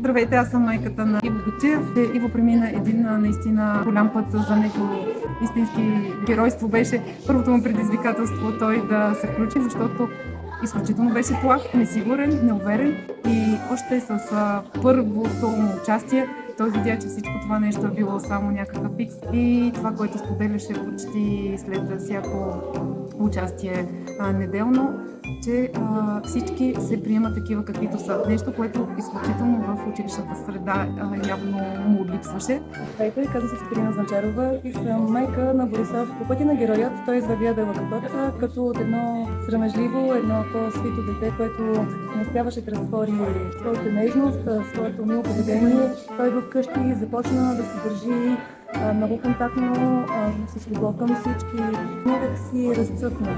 Здравейте, аз съм майката на Иво Гачев. Иво премина един наистина голям път. За него истински геройство беше първото му предизвикателство той да се включи, защото изключително беше плах, несигурен, неуверен и още с първото му участие той видя, че всичко това нещо е било само някакъв фикс и това, което споделяше почти след всяко участие неделно, че всички се приемат такива каквито са. Нещо, което изключително в училищната среда явно му липсваше. Здравейте, казвам се Светлина Звънчарова и съм майка на Борислав. По пътя на героят той извървя дълъг път, като от едно срамежливо, едно по-свито дете, което не успяваше да разтвори своята нежност, своето мило поведение. Той вкъщи започна да се държи много контактно, с любов към всички, някак си разцъфна.